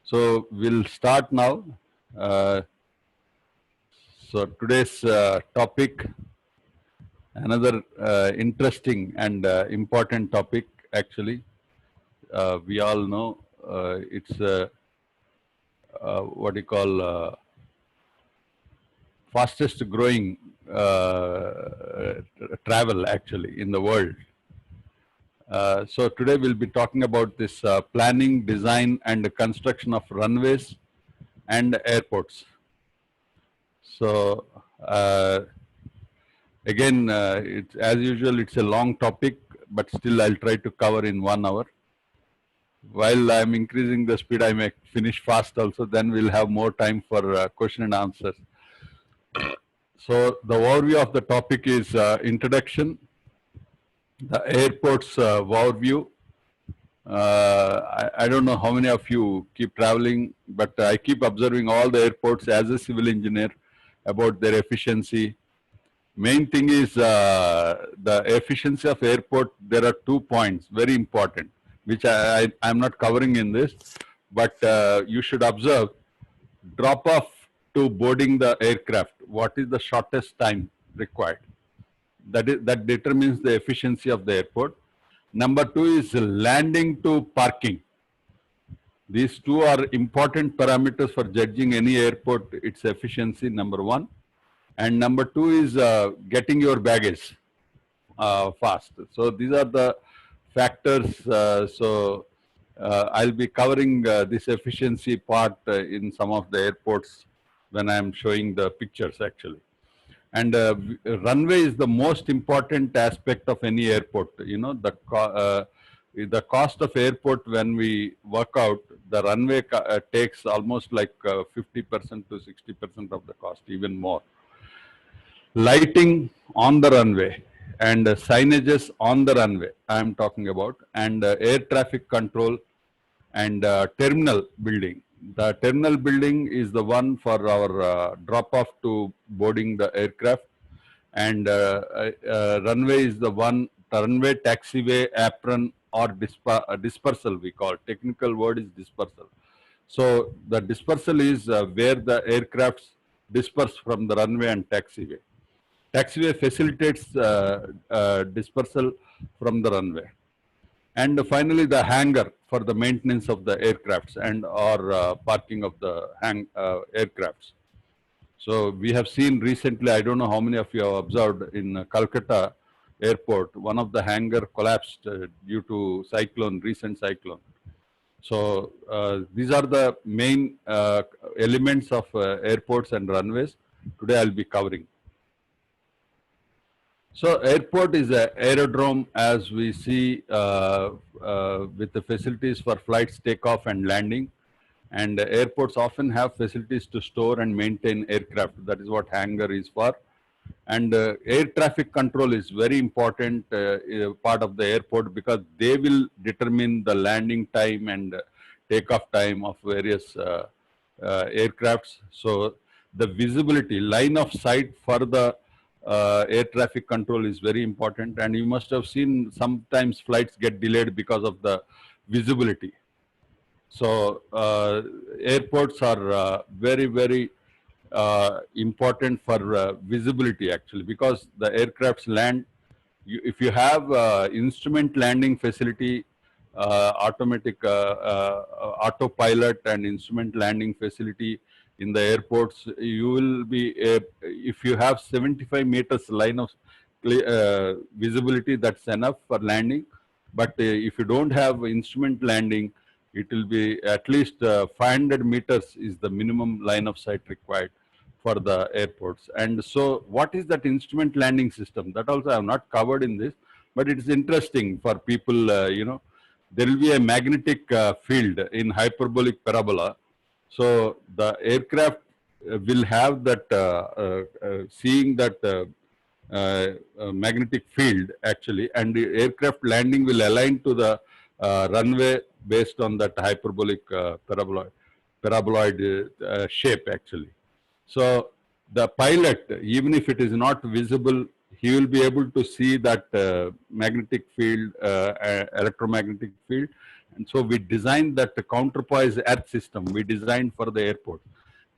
So we'll start now. Uh, so today's topic, another interesting and important topic. Actually, we all know it's what you call fastest growing travel actually in the world. So today we'll be talking about this planning, design, and construction of runways and airports. So again, it's as usual. It's a long topic, but still I'll try to cover in 1 hour. While I'm increasing the speed, I may finish fast also. Then we'll have more time for question and answers. So the overview of the topic is introduction, the airport's overview. I don't know how many of you keep traveling, but I keep observing all the airports as a civil engineer about their efficiency. Main thing is the efficiency of airport. There are 2 points very important, which I'm not covering in this, but you should observe drop off to boarding the aircraft. What is the shortest time required? That determines the efficiency of the airport. Number two is landing to parking. These two are important parameters for judging any airport, its efficiency, number one. And number two is getting your baggage fast. So these are the factors. I'll be covering this efficiency part in some of the airports when I'm showing the pictures actually. And runway is the most important aspect of any airport. You know, the cost of airport when we work out, the runway takes almost like 50% to 60% of the cost, even more. Lighting on the runway and signages on the runway I am talking about, and air traffic control and terminal building. The terminal building is the one for our drop off to boarding the aircraft, and runway is the one, runway, taxiway, apron, or dispersal we call. Technical word is dispersal. So the dispersal is where the aircrafts disperse from the runway and taxiway. Taxiway facilitates dispersal from the runway. And finally, the hangar for the maintenance of the aircrafts and or parking of the aircrafts. So we have seen recently, I don't know how many of you have observed in Calcutta airport, one of the hangar collapsed due to cyclone, recent cyclone. So these are the main elements of airports and runways. Today I'll be covering. So airport is an aerodrome, as we see, with the facilities for flights takeoff and landing. And airports often have facilities to store and maintain aircraft. That is what hangar is for. And air traffic control is very important part of the airport, because they will determine the landing time and takeoff time of various aircrafts. So the visibility, line of sight for the air traffic control is very important. And you must have seen sometimes flights get delayed because of the visibility. So airports are very, very important for visibility actually, because the aircrafts land. If you have instrument landing facility, automatic autopilot and instrument landing facility in the airports, you will be, if you have 75 meters line of visibility, that's enough for landing. But if you don't have instrument landing, it will be at least 500 meters is the minimum line of sight required for the airports. And so what is that instrument landing system? That also I have not covered in this, but it is interesting for people. You know, there will be a magnetic field in hyperbolic parabola. So the aircraft will have that, seeing that magnetic field actually, and the aircraft landing will align to the runway based on that hyperbolic paraboloid shape actually. So the pilot, even if it is not visible, he will be able to see that magnetic field, electromagnetic field, And so we designed that counterpoise earth system. We designed for the airport.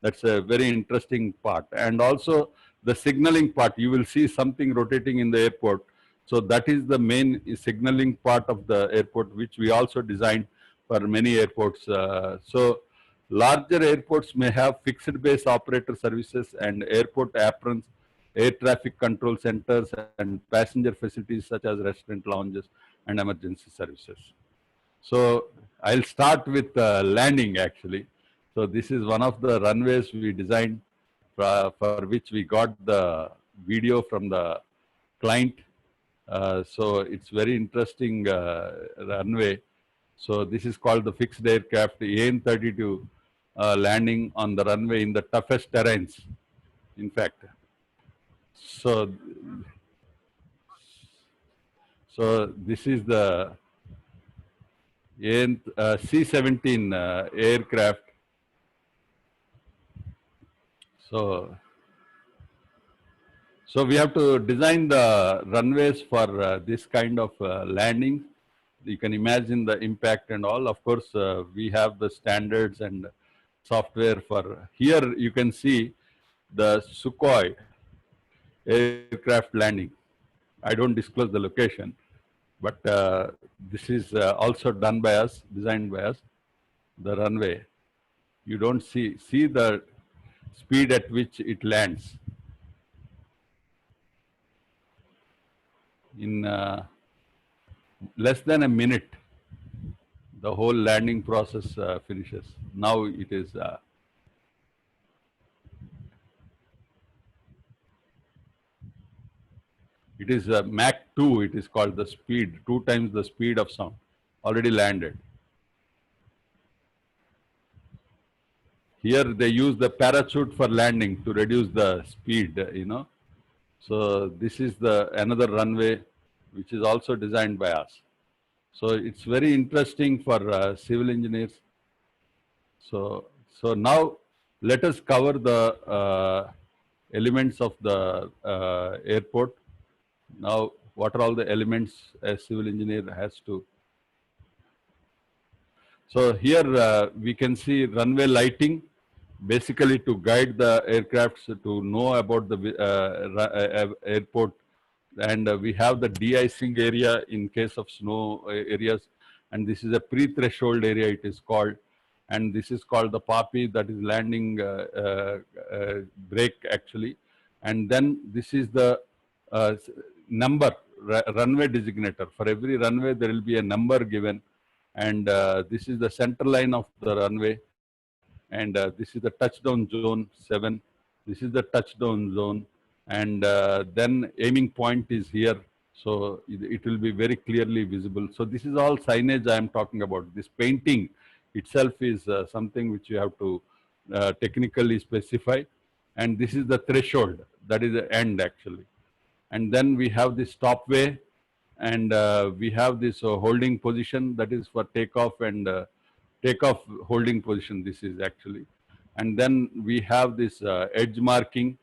That's a very interesting part. And also the signaling part, you will see something rotating in the airport. So that is the main signaling part of the airport, which we also designed for many airports. So larger airports may have fixed base operator services and airport aprons, air traffic control centers, and passenger facilities such as restaurant lounges and emergency services. So I'll start with landing actually. So this is one of the runways we designed for which we got the video from the client. So it's very interesting runway. So this is called the fixed aircraft AN-32 landing on the runway in the toughest terrains, in fact. So, so this is the C-17 aircraft. So, so we have to design the runways for this kind of landing. You can imagine the impact and all. Of course, we have the standards and software for here. You can see the Sukhoi aircraft landing. I don't disclose the location, but this is also done by us, designed by us. The runway, you don't see the speed at which it lands. In less than a minute, the whole landing process finishes. Now it is Mach 2, it is called the speed, 2 times the speed of sound, already landed. Here they use the parachute for landing to reduce the speed, you know. So this is the another runway which is also designed by us. So it's very interesting for civil engineers. So now let us cover the elements of the airport. Now, what are all the elements a civil engineer has to? So here we can see runway lighting, basically to guide the aircrafts to know about the airport. And we have the de-icing area in case of snow areas. And this is a pre-threshold area, it is called. And this is called the PAPI, that is landing brake actually. And then this is the number, runway designator. For every runway, there will be a number given. And this is the center line of the runway. And this is the touchdown zone 7. This is the touchdown zone. And then aiming point is here. So it will be very clearly visible. So this is all signage I am talking about. This painting itself is something which you have to technically specify. And this is the threshold, that is the end actually. And then we have this stopway, and we have this holding position, that is for takeoff and takeoff holding position, this is actually. And then we have this edge marking.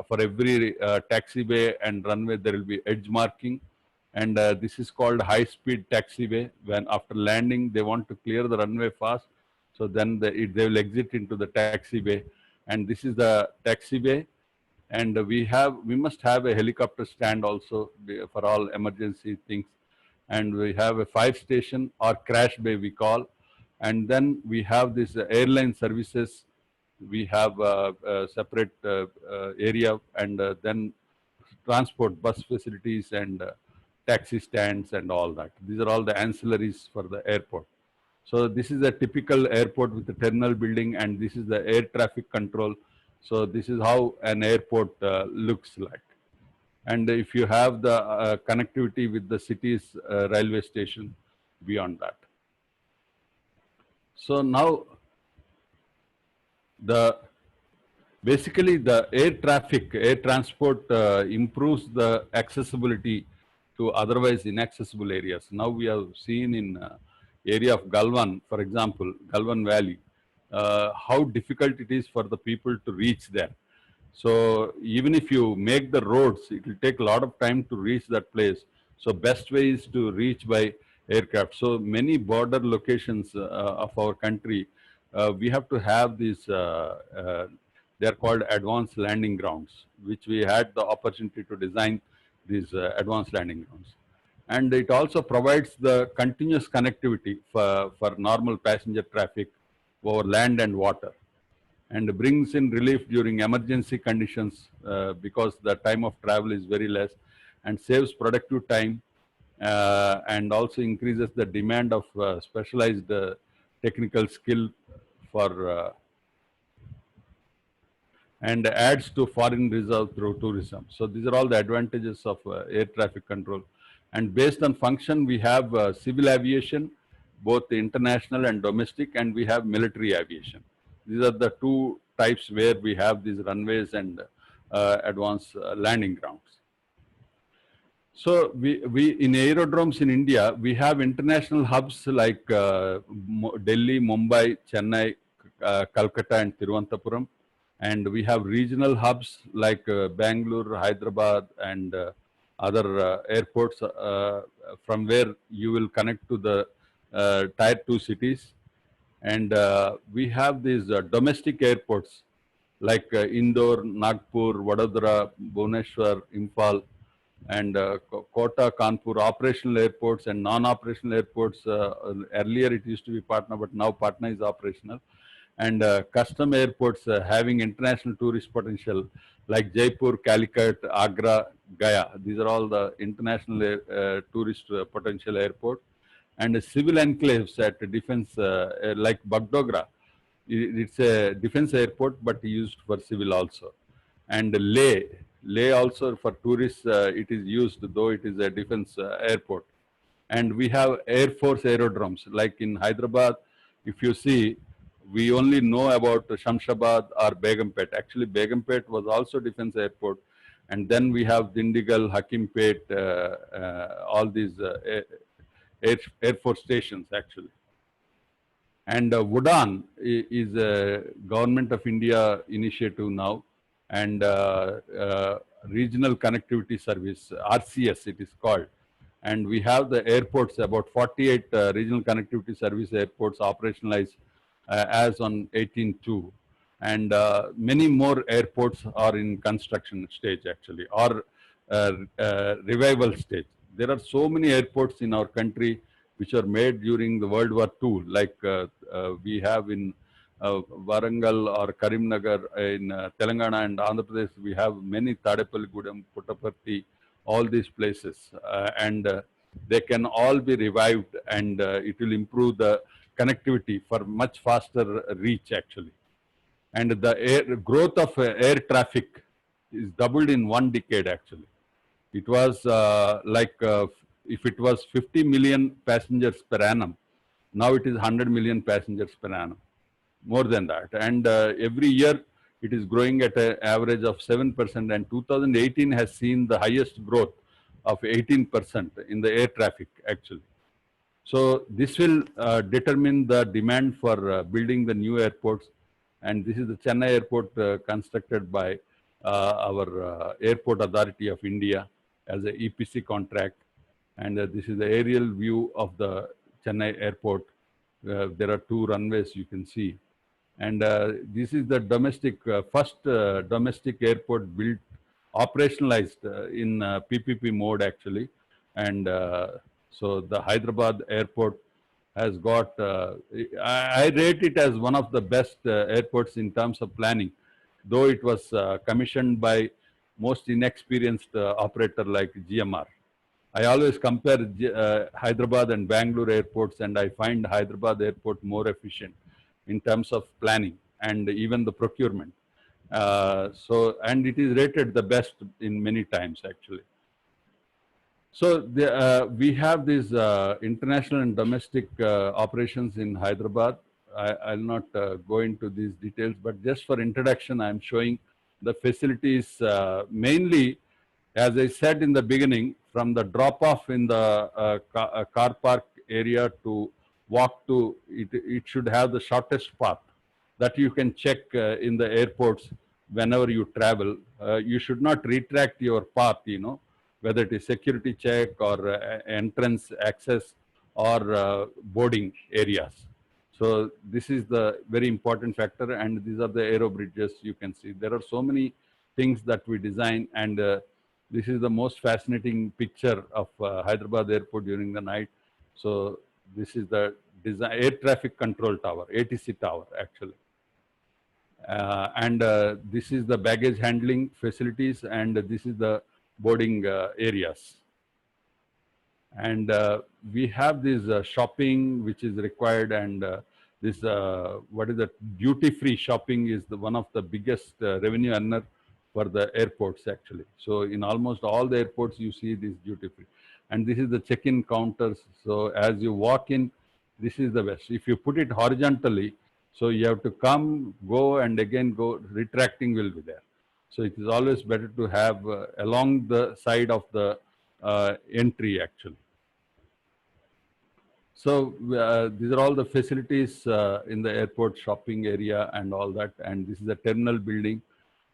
For every taxiway and runway, there will be edge marking. And this is called high-speed taxiway. When after landing, they want to clear the runway fast. So then they will exit into the taxiway. And this is the taxiway. And we must have a helicopter stand also for all emergency things. And we have a 5-station or crash bay we call. And then we have this airline services. We have a separate area, and then transport bus facilities and taxi stands and all that. These are all the ancillaries for the airport. So this is a typical airport with the terminal building, and this is the air traffic control. So this is how an airport looks like. And if you have the connectivity with the city's railway station beyond that. So now basically the air transport improves the accessibility to otherwise inaccessible areas. Now we have seen in area of Galwan, for example, Galwan Valley, how difficult it is for the people to reach there. So even if you make the roads, it will take a lot of time to reach that place. So best way is to reach by aircraft. So many border locations of our country, we have to have these, they are called advanced landing grounds, which we had the opportunity to design these advanced landing grounds. And it also provides the continuous connectivity for normal passenger traffic over land and water, and brings in relief during emergency conditions because the time of travel is very less, and saves productive time, and also increases the demand of specialized technical skill for and adds to foreign reserve through tourism. So these are all the advantages of air traffic control. And based on function, we have civil aviation, both international and domestic, and we have military aviation. These are the two types where we have these runways and advanced landing grounds. So we in aerodromes in India, we have international hubs like Delhi, Mumbai, Chennai, Calcutta, and Tiruvananthapuram, and we have regional hubs like Bangalore, Hyderabad, and other airports from where you will connect to the tier 2 cities. And we have these domestic airports like Indore, Nagpur, Vadodara, Bhubaneswar, Imphal, and Kota, Kanpur, operational airports and non-operational airports. Earlier it used to be Patna, but now Patna is operational. And custom airports having international tourist potential like Jaipur, Calicut, Agra, Gaya. These are all the international tourist potential airport. And civil enclaves at defense like Bagdogra. It's a defense airport, but used for civil also. And Leh also for tourists, it is used, though it is a defense airport. And we have Air Force aerodromes, like in Hyderabad, if you see, we only know about Shamshabad or Begumpet. Actually, Begumpet was also defense airport. And then we have Dindigal, Hakimpet, all these Air Force stations, actually. And Udan is a Government of India initiative now, and Regional Connectivity Service, RCS it is called. And we have the airports, about 48 Regional Connectivity Service airports operationalized as on 18/2. And many more airports are in construction stage, actually, or revival stage. There are so many airports in our country which are made during the World War II, like we have in Warangal or Karimnagar in Telangana and Andhra Pradesh. We have many Tadepalligudem, Puttaparthi, all these places, and they can all be revived, and it will improve the connectivity for much faster reach, actually. And the growth of air traffic is doubled in 1 decade, actually. It was if it was 50 million passengers per annum, now it is 100 million passengers per annum, more than that. And every year it is growing at an average of 7%, and 2018 has seen the highest growth of 18% in the air traffic, actually. So this will determine the demand for building the new airports. And this is the Chennai airport constructed by our Airport Authority of India as a EPC contract. And this is the aerial view of the Chennai airport. There are 2 runways you can see. And this is the domestic, first domestic airport built, operationalized in PPP mode, actually. And so the Hyderabad airport has got, I rate it as one of the best airports in terms of planning, though it was commissioned by most inexperienced operator like GMR. I always compare Hyderabad and Bangalore airports, and I find Hyderabad airport more efficient in terms of planning and even the procurement. And it is rated the best in many times, actually. So we have these international and domestic operations in Hyderabad. I'll not go into these details, but just for introduction, I'm showing the facilities mainly, as I said in the beginning, from the drop-off in the car park area to walk to, it should have the shortest path that you can check in the airports whenever you travel. You should not retract your path, whether it is security check or entrance access or boarding areas. So this is the very important factor, and these are the aero bridges you can see. There are so many things that we design, and this is the most fascinating picture of Hyderabad airport during the night. So this is the design air traffic control tower, ATC tower actually. And this is the baggage handling facilities, and this is the boarding areas. And we have this shopping which is required, and this what is that, duty free shopping is the one of the biggest revenue earner for the airports actually. So in almost all the airports you see this duty free, and this is the check-in counters. So as you walk in, this is the best. If you put it horizontally, so you have to come, go, and again go, retracting will be there. So it is always better to have along the side of the entry actually. So these are all the facilities in the airport shopping area and all that. And this is a terminal building.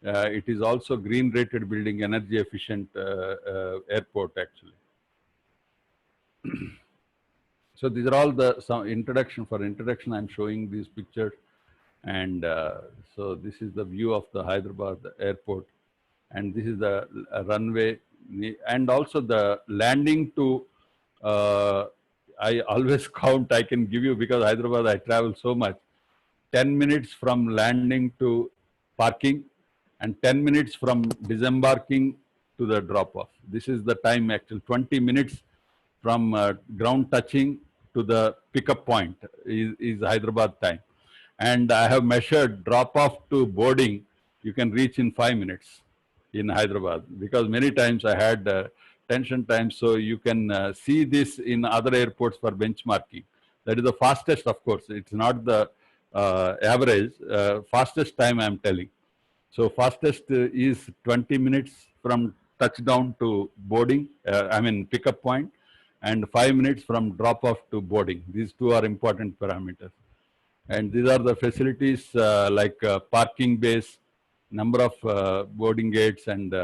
It is also green rated building, energy efficient airport actually. So these are all the some introduction. For introduction, I'm showing these pictures. And so this is the view of the Hyderabad airport. And this is the runway, and also the landing to I always count, I can give you, because Hyderabad I travel so much, 10 minutes from landing to parking and 10 minutes from disembarking to the drop off. This is the time actually, 20 minutes from ground touching to the pickup point is Hyderabad time. And I have measured drop off to boarding, you can reach in 5 minutes in Hyderabad, because many times I had tension time. So you can see this in other airports for benchmarking. That is the fastest, of course. It's not the average. Fastest time I'm telling. So fastest is 20 minutes from touchdown to boarding, I mean pickup point, and 5 minutes from drop off to boarding. These two are important parameters. And these are the facilities like parking bays, number of boarding gates, and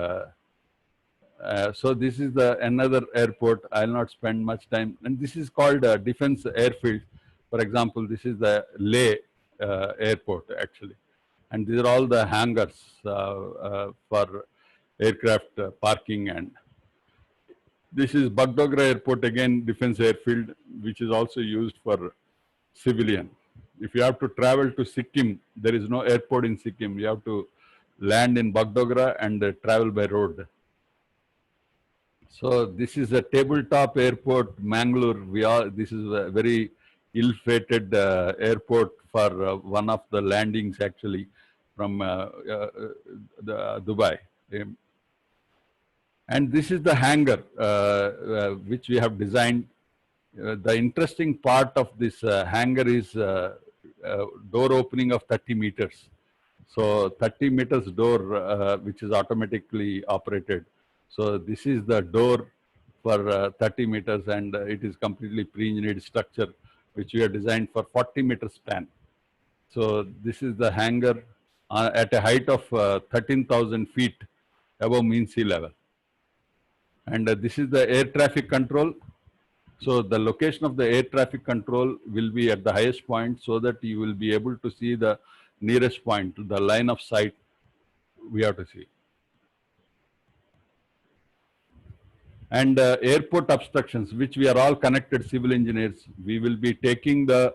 so this is the another airport. I'll not spend much time. And this is called Defense Airfield. For example, this is the Leh airport actually. And these are all the hangars for aircraft parking. And this is Bagdogra Airport, again, Defense Airfield, which is also used for civilian. If you have to travel to Sikkim, there is no airport in Sikkim. You have to land in Bagdogra and travel by road. So this is a tabletop airport, Mangalore. This is a very ill-fated airport for one of the landings actually from Dubai. And this is the hangar which we have designed. The interesting part of this hangar is door opening of 30 meters. So 30 meters door which is automatically operated. So this is the door for 30 meters, and it is completely pre-engineered structure which we have designed for 40 meter span. So this is the hangar at a height of 13,000 feet above mean sea level. And this is the air traffic control. So the location of the air traffic control will be at the highest point, so that you will be able to see the nearest point, the line of sight we have to see. And airport obstructions, which we are all connected civil engineers, we will be taking the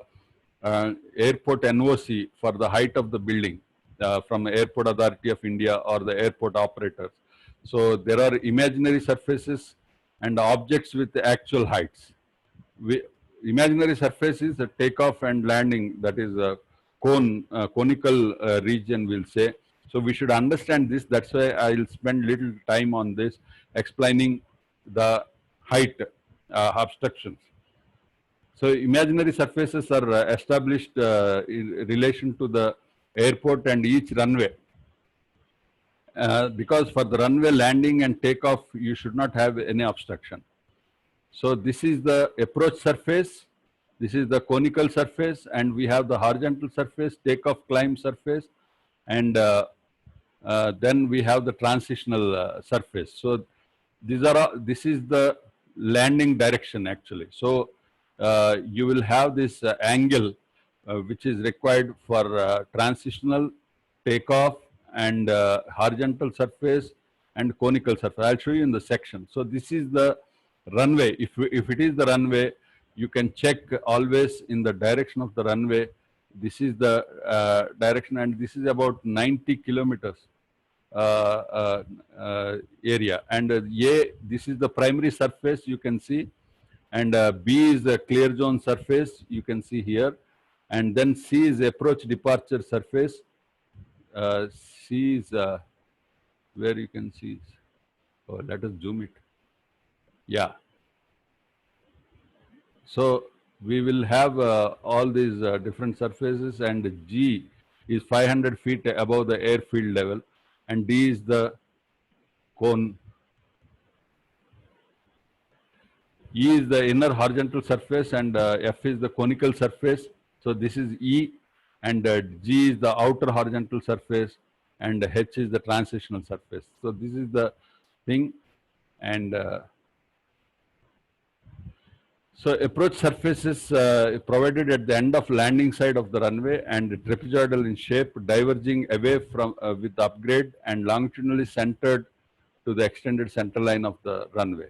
airport NOC for the height of the building from the Airport Authority of India or the airport operators. So there are imaginary surfaces and objects with actual heights. Imaginary surface is the takeoff and landing, that is a conical region, we'll say. So we should understand this. That's why I'll spend little time on this, explaining the height obstructions. So imaginary surfaces are established in relation to the airport and each runway. Because for the runway landing and takeoff, you should not have any obstruction. So this is the approach surface, this is the conical surface, and we have the horizontal surface, takeoff climb surface, and then we have the transitional surface. So these are this is the landing direction actually. So you will have this angle which is required for transitional takeoff and horizontal surface and conical surface. I'll show you in the section. So this is the runway. If it is the runway, you can check always in the direction of the runway. This is the direction, and this is about 90 kilometers area. And A, this is the primary surface you can see, and B is the clear zone surface you can see here, and then C is approach departure surface. C is where you can see. Oh, let us zoom it. Yeah. So we will have all these different surfaces, and G is 500 feet above the airfield level, and D is the cone. E is the inner horizontal surface, and F is the conical surface. So this is E, and G is the outer horizontal surface, and H is the transitional surface. So this is the thing, and so approach surface is provided at the end of landing side of the runway and trapezoidal in shape, diverging away from with upgrade and longitudinally centered to the extended center line of the runway.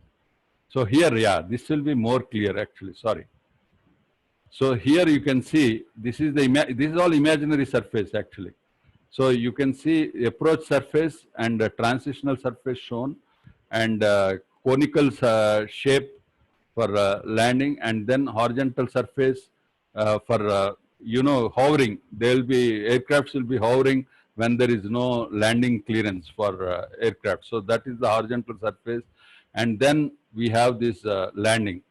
So here, yeah, this will be more clear actually, sorry. So here you can see, this is this is all imaginary surface actually. So you can see approach surface and transitional surface shown, and conical shape for landing, and then horizontal surface for hovering. There will be aircrafts will be hovering when there is no landing clearance for aircraft. So that is the horizontal surface, and then we have this landing.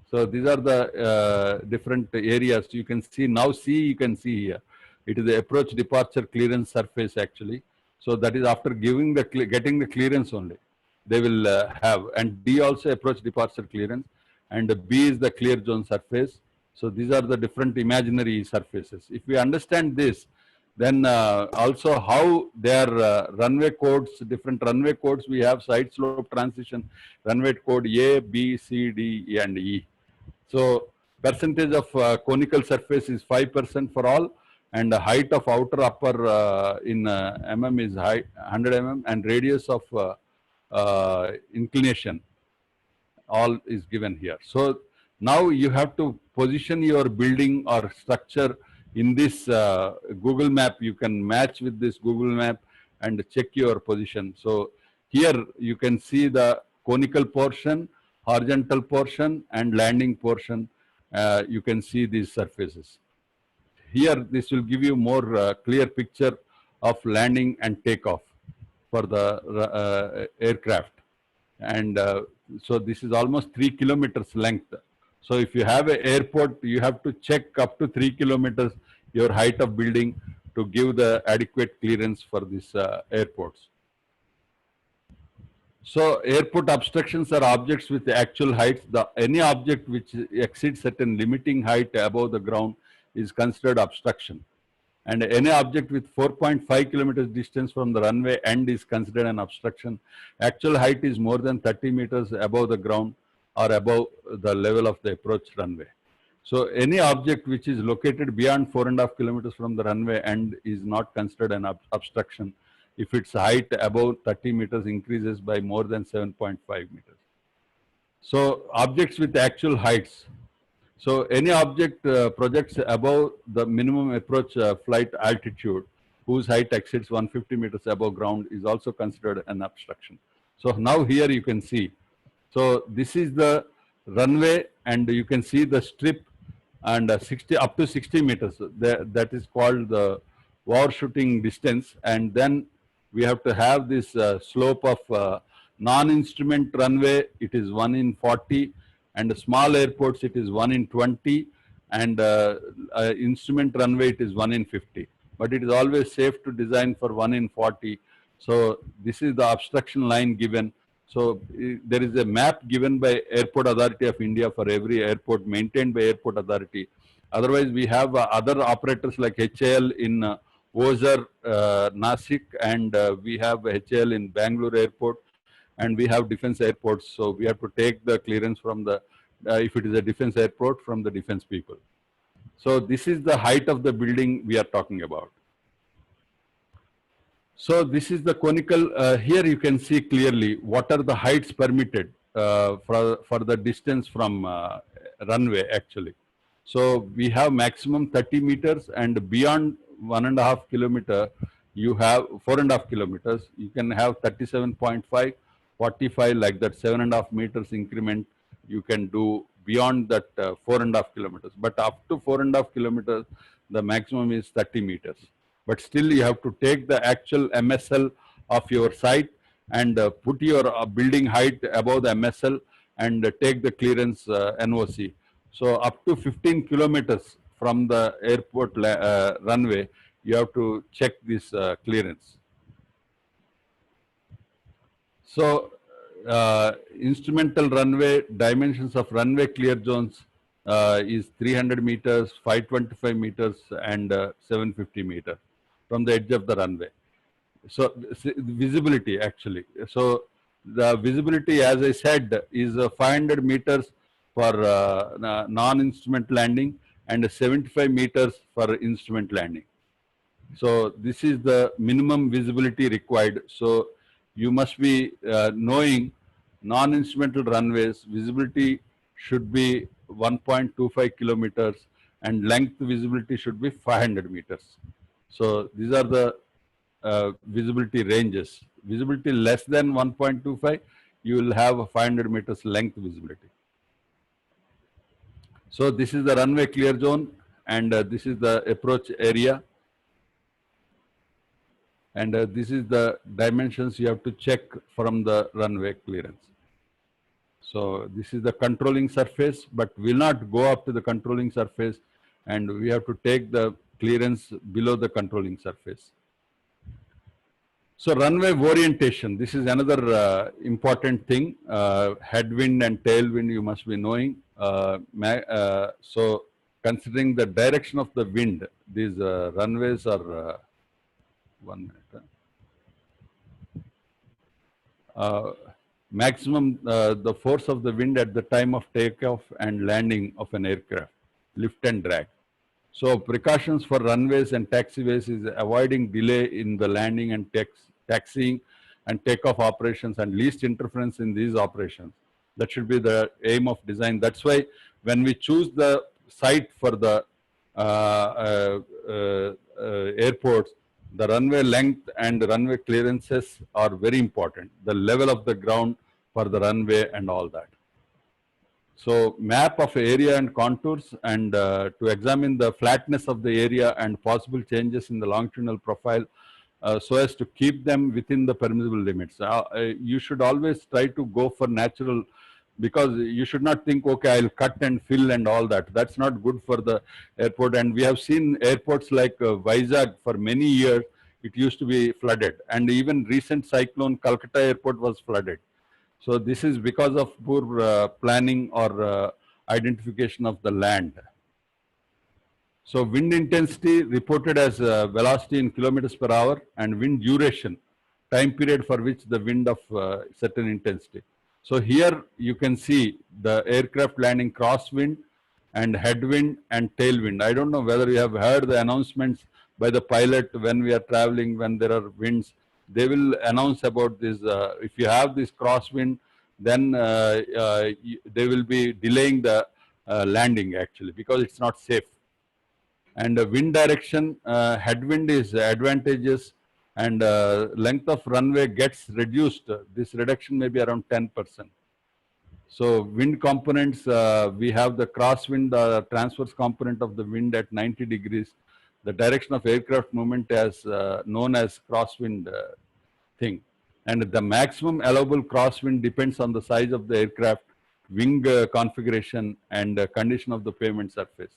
So these are the different areas you can see. Now C you can see here. It is the approach departure clearance surface actually. So that is after getting the clearance only they will have, and D also approach departure clearance, and B is the clear zone surface. So these are the different imaginary surfaces. If we understand this, then also how their runway codes, different runway codes, we have side slope transition, runway code A, B, C, D, and E. So percentage of conical surface is 5% for all, and the height of outer upper in mm is 100 mm, and radius of inclination all is given here. So now you have to position your building or structure in this Google map. You can match with this Google map and check your position. So here you can see the conical portion, horizontal portion, and landing portion. You can see these surfaces. Here this will give you more clear picture of landing and takeoff for the aircraft. And so this is almost 3 kilometers length. So if you have an airport, you have to check up to 3 kilometers your height of building to give the adequate clearance for these airports. So airport obstructions are objects with actual heights. Any object which exceeds certain limiting height above the ground is considered obstruction. And any object with 4.5 kilometers distance from the runway end is considered an obstruction. Actual height is more than 30 meters above the ground or above the level of the approach runway. So any object which is located beyond 4.5 kilometers from the runway end is not considered an obstruction if its height above 30 meters increases by more than 7.5 meters. So objects with actual heights. So any object projects above the minimum approach flight altitude whose height exceeds 150 meters above ground is also considered an obstruction. So now here you can see. So this is the runway, and you can see the strip, and up to 60 meters. That is called the overshooting distance. And then we have to have this slope of non-instrument runway. It is 1 in 40. And small airports, it is 1 in 20, and instrument runway, it is 1 in 50. But it is always safe to design for 1 in 40. So this is the obstruction line given. So there is a map given by Airport Authority of India for every airport maintained by Airport Authority. Otherwise, we have other operators like HAL in Ozar, Nasik, and we have HAL in Bangalore Airport. And we have defense airports, so we have to take the clearance from the if it is a defense airport, from the defense people. So this is the height of the building we are talking about. So this is the conical. Here you can see clearly what are the heights permitted for the distance from runway actually. So we have maximum 30 meters, and beyond 1.5 kilometer, you have 4.5 kilometers. You can have 37.5, 45, like that, 7.5 meters increment. You can do beyond that 4.5 kilometers. But up to 4.5 kilometers, the maximum is 30 meters. But still you have to take the actual MSL of your site and put your building height above the MSL and take the clearance NOC. So up to 15 kilometers from the airport runway, you have to check this clearance. So instrumental runway, dimensions of runway clear zones is 300 meters, 525 meters, and 750 meters from the edge of the runway. So visibility actually. So the visibility, as I said, is 500 meters for non-instrument landing and 75 meters for instrument landing. So this is the minimum visibility required. So you must be knowing non-instrumental runways visibility should be 1.25 kilometers and length visibility should be 500 meters. So these are the visibility ranges. Visibility less than 1.25, you will have a 500 meters length visibility. So this is the runway clear zone, and this is the approach area. And this is the dimensions you have to check from the runway clearance. So this is the controlling surface, but will not go up to the controlling surface, and we have to take the clearance below the controlling surface. So runway orientation, this is another important thing. Headwind and tailwind you must be knowing. So considering the direction of the wind, these runways are, 1 minute. Maximum the force of the wind at the time of takeoff and landing of an aircraft, lift and drag. So precautions for runways and taxiways is avoiding delay in the landing and taxiing and takeoff operations and least interference in these operations. That should be the aim of design. That's why when we choose the site for the airports, the runway length and runway clearances are very important. The level of the ground for the runway and all that. So map of area and contours, and to examine the flatness of the area and possible changes in the longitudinal profile so as to keep them within the permissible limits. You should always try to go for natural, because you should not think, okay, I'll cut and fill and all that. That's not good for the airport. And we have seen airports like Vizag for many years, it used to be flooded. And even recent cyclone, Calcutta airport was flooded. So this is because of poor planning or identification of the land. So wind intensity reported as velocity in kilometers per hour, and wind duration, time period for which the wind of certain intensity. So here you can see the aircraft landing crosswind and headwind and tailwind. I don't know whether you have heard the announcements by the pilot when we are traveling, when there are winds. They will announce about this. If you have this crosswind, then they will be delaying the landing actually, because it's not safe. And wind direction, headwind is advantageous, and length of runway gets reduced. This reduction may be around 10%. So wind components, we have the crosswind, the transverse component of the wind at 90 degrees. The direction of aircraft movement as known as crosswind thing. And the maximum allowable crosswind depends on the size of the aircraft, wing configuration, and condition of the pavement surface.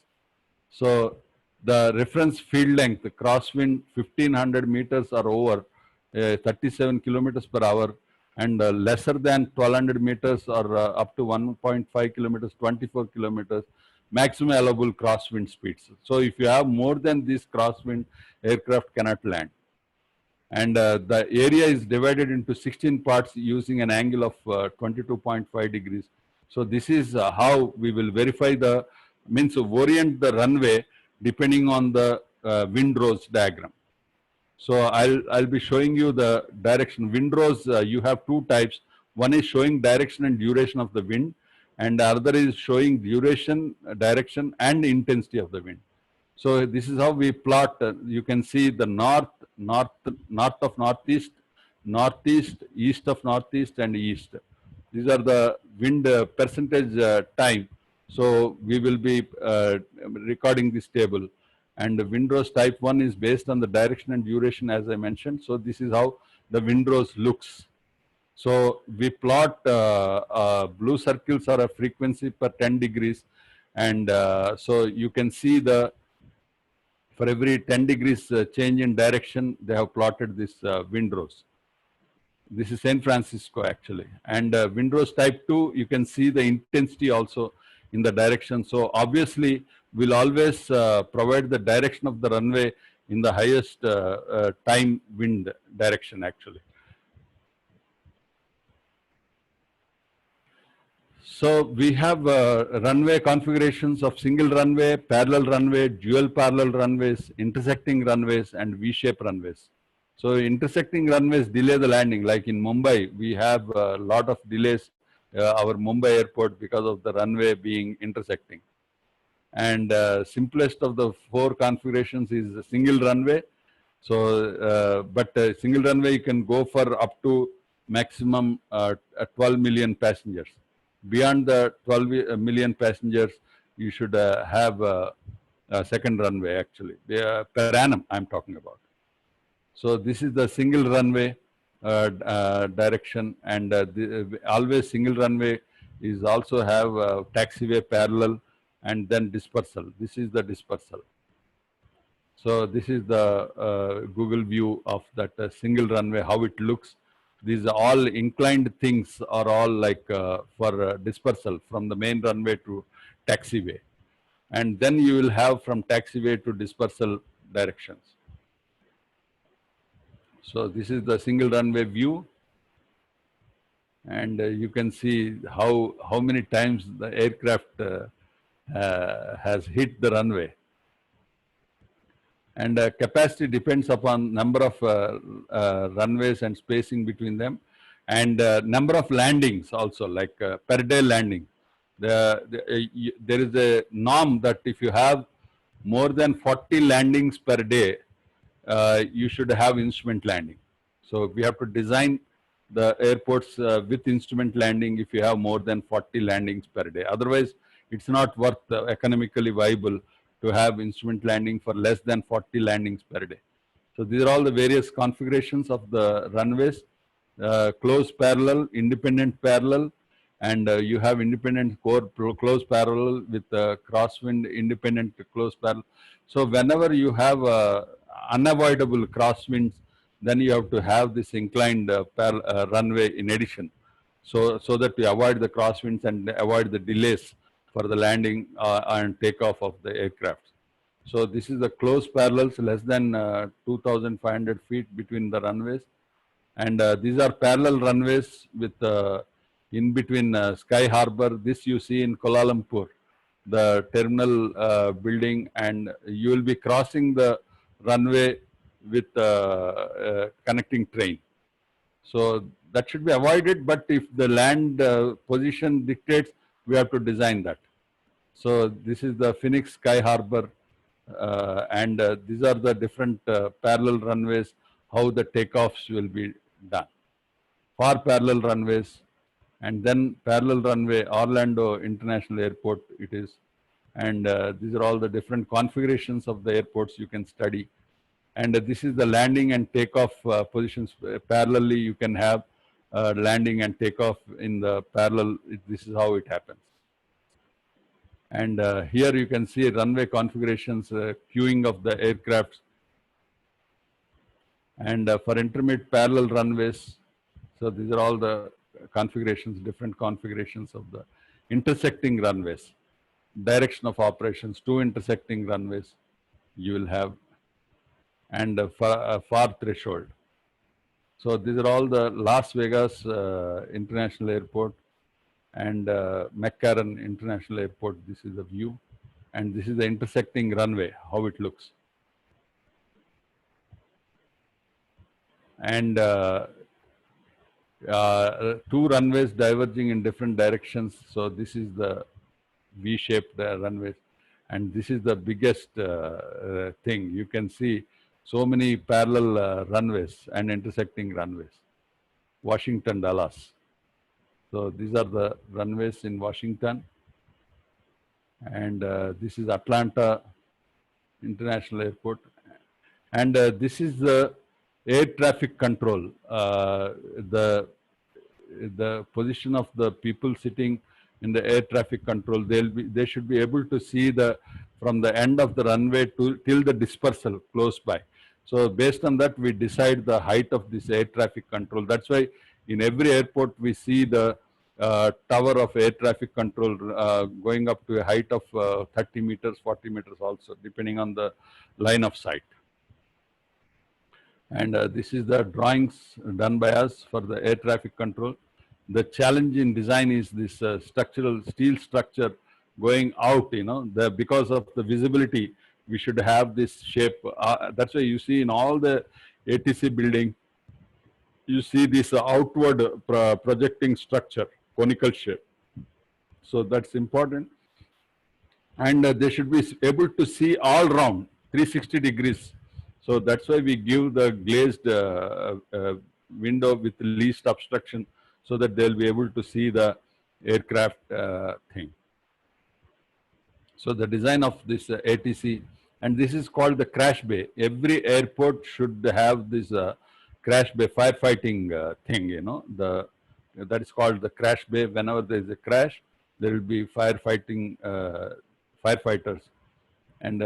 So the reference field length, crosswind 1500 meters or over, 37 kilometers per hour, and lesser than 1200 meters or up to 1.5 kilometers, 24 kilometers, maximum allowable crosswind speeds. So if you have more than this crosswind, aircraft cannot land. And the area is divided into 16 parts using an angle of 22.5 degrees. So this is how we will verify the, means orient the runway depending on the windrows diagram. So I'll be showing you the direction. Windrows, you have two types. One is showing direction and duration of the wind, and the other is showing duration, direction, and intensity of the wind. So this is how we plot. You can see the north of northeast, northeast, east of northeast, and east. These are the wind percentage time. So we will be recording this table. And the windrows type 1 is based on the direction and duration, as I mentioned. So this is how the windrows looks. So we plot blue circles are a frequency per 10 degrees. And so you can see the, for every 10 degrees change in direction, they have plotted this windrows. This is San Francisco actually. And windrows type 2, you can see the intensity also in the direction. So obviously, we'll always provide the direction of the runway in the highest time wind direction actually. So we have runway configurations of single runway, parallel runway, dual parallel runways, intersecting runways, and V-shape runways. So intersecting runways delay the landing. Like in Mumbai, we have a lot of delays, our Mumbai airport, because of the runway being intersecting. And simplest of the four configurations is a single runway. So, but single runway, you can go for up to maximum 12 million passengers. Beyond the 12 million passengers, you should have a second runway actually, per annum I'm talking about. So this is the single runway direction, and always single runway is also have taxiway parallel and then dispersal. This is the dispersal. So this is the Google view of that single runway, how it looks. These are all inclined things are all like for dispersal from the main runway to taxiway. And then you will have from taxiway to dispersal directions. So this is the single runway view. And you can see how many times the aircraft has hit the runway. And capacity depends upon number of runways and spacing between them, and number of landings also, like per day landing. There is a norm that if you have more than 40 landings per day, you should have instrument landing. So we have to design the airports with instrument landing if you have more than 40 landings per day. Otherwise, it's not worth economically viable to have instrument landing for less than 40 landings per day. So these are all the various configurations of the runways, close parallel, independent parallel, and you have independent core close parallel with crosswind independent close parallel. So whenever you have unavoidable crosswinds, then you have to have this inclined runway in addition, so that we avoid the crosswinds and avoid the delays for the landing and takeoff of the aircraft. So this is the close parallels, less than 2,500 feet between the runways. And these are parallel runways with in between Sky Harbor. This you see in Kuala Lumpur, the terminal building, and you will be crossing the runway with connecting train. So that should be avoided, but if the land position dictates, we have to design that. So this is the Phoenix Sky Harbor, and these are the different parallel runways, how the takeoffs will be done. For parallel runways, and then parallel runway, Orlando International Airport it is. And these are all the different configurations of the airports you can study. And this is the landing and takeoff positions. Parallelly, you can have landing and takeoff in the parallel. This is how it happens. And here you can see runway configurations, queuing of the aircrafts. And for intermediate parallel runways, so these are all the configurations, different configurations of the intersecting runways. Direction of operations, two intersecting runways you will have, and far threshold. So these are all the Las Vegas International Airport. and McCarran International Airport. This is the view, and this is the intersecting runway, how it looks. And two runways diverging in different directions. So this is the V-shaped runways, and this is the biggest thing. You can see so many parallel runways and intersecting runways. Washington, Dallas. So these are the runways in Washington, and this is Atlanta International Airport, and this is the air traffic control. The position of the people sitting in the air traffic control, they should be able to see the from the end of the runway to till the dispersal close by. So based on that, we decide the height of this air traffic control. That's why in every airport we see the tower of air traffic control going up to a height of 30 meters, 40 meters also, depending on the line of sight. And this is the drawings done by us for the air traffic control. The challenge in design is this structural steel structure going out, because of the visibility, we should have this shape. That's why you see in all the ATC building, you see this outward projecting structure, conical shape. So that's important. And they should be able to see all round 360 degrees. So that's why we give the glazed window with least obstruction, so that they'll be able to see the aircraft thing. So the design of this ATC, and this is called the crash bay. Every airport should have this crash bay firefighting thing, that is called the crash bay. Whenever there is a crash, there will be firefighting firefighters. And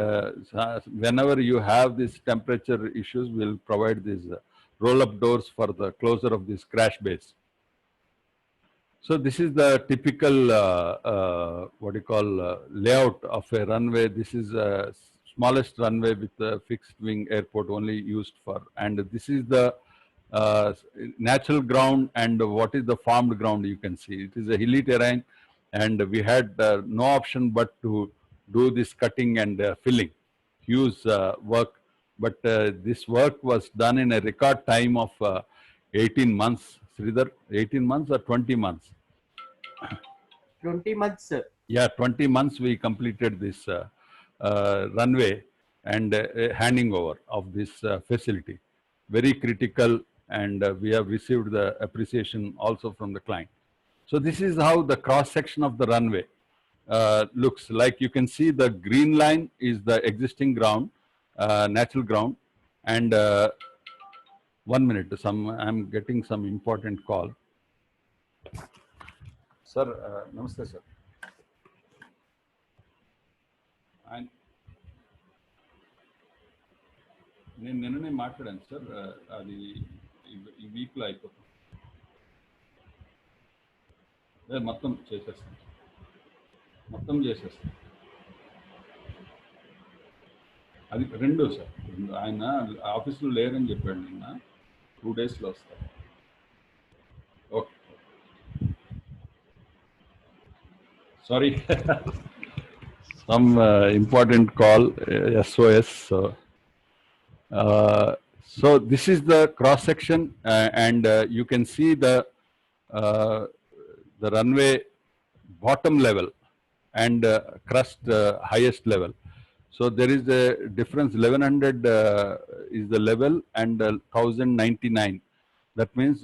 whenever you have these temperature issues, we'll provide these roll-up doors for the closure of these crash bays. So this is the typical layout of a runway. This is smallest runway with a fixed wing airport only used for. And this is the natural ground, and what is the formed ground you can see. It is a hilly terrain, and we had no option but to do this cutting and filling, huge work. But this work was done in a record time of 18 months. Sridhar, 18 months or 20 months? 20 months, sir. Yeah, 20 months we completed this runway and handing over of this facility. Very critical, and we have received the appreciation also from the client. So this is how the cross section of the runway looks like. You can see the green line is the existing ground, natural ground. And 1 minute, I'm getting some important call. Sir, namaste, sir. నేను నిన్ననే మాట్లాడాను sir, అది ఈ వీక్లో అయిపోతుంది. మొత్తం చేసేస్తాను, అది రెండు సార్. ఆయన ఆఫీస్లో లేరని చెప్పాడు నిన్న, 2 daysలో వస్తారు. Okay, sorry, some important call, SOS. So this is the cross section, and you can see the runway bottom level and crust highest level. So there is a difference. 1100 is the level, and 1099. That means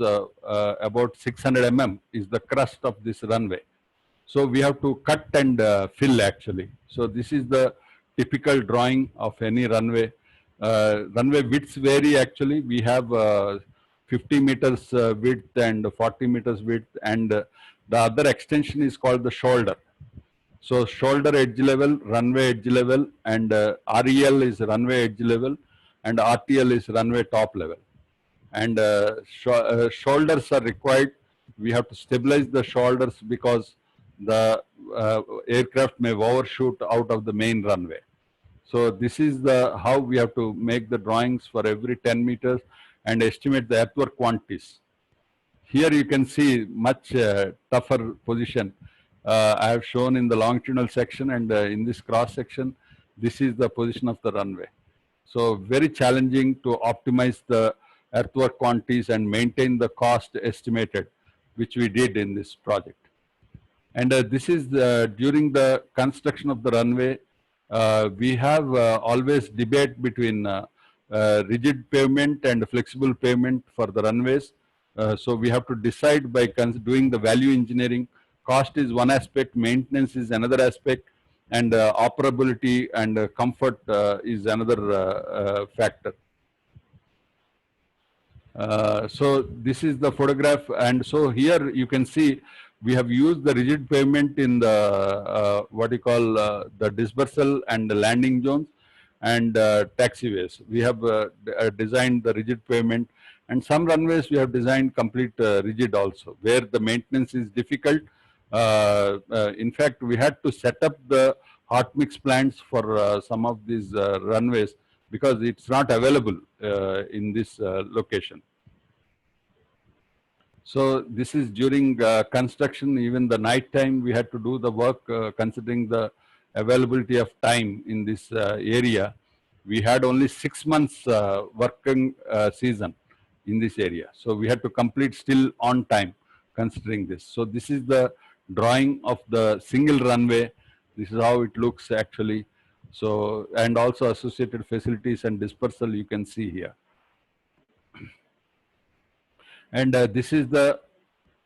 about 600 mm is the crust of this runway. So we have to cut and fill actually. So this is the typical drawing of any runway. Runway widths vary actually. We have 50 meters width and 40 meters width, and the other extension is called the shoulder. So shoulder edge level, runway edge level, and REL is runway edge level, and RTL is runway top level. And shoulders are required. We have to stabilize the shoulders because the aircraft may overshoot out of the main runway. So this is how we have to make the drawings for every 10 meters and estimate the earthwork quantities. here you can see much tougher position. I have shown in the longitudinal section, and in this cross section, this is the position of the runway. So very challenging to optimize the earthwork quantities and maintain the cost estimated, which we did in this project. And this is during the construction of the runway. We have always debate between rigid pavement and flexible pavement for the runways. So we have to decide by doing the value engineering. Cost is one aspect, maintenance is another aspect, and operability and comfort is another factor. So this is the photograph, and so here you can see we have used the rigid pavement in the what you call the dispersal and the landing zones and taxiways. We have designed the rigid pavement, and some runways we have designed complete rigid also, where the maintenance is difficult. In fact, we had to set up the hot mix plants for some of these runways because it's not available in this location. So this is during construction. Even the night time we had to do the work considering the availability of time in this area. We had only 6 months working season in this area. So we had to complete still on time considering this. So this is the drawing of the single runway. This is how it looks actually. So, and also associated facilities and dispersal you can see here. And this is the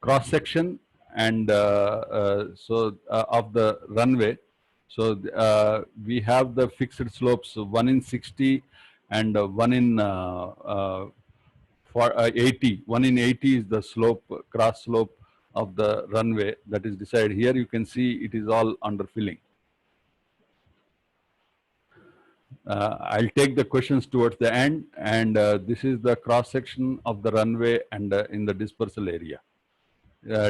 cross section and of the runway. So we have the fixed slopes, 1 in 60 and 1 in 80. 1 in 80 is the slope, cross slope of the runway that is decided. Here you can see it is all under filling. I'll take the questions towards the end, and this is the cross section of the runway and in the dispersal area.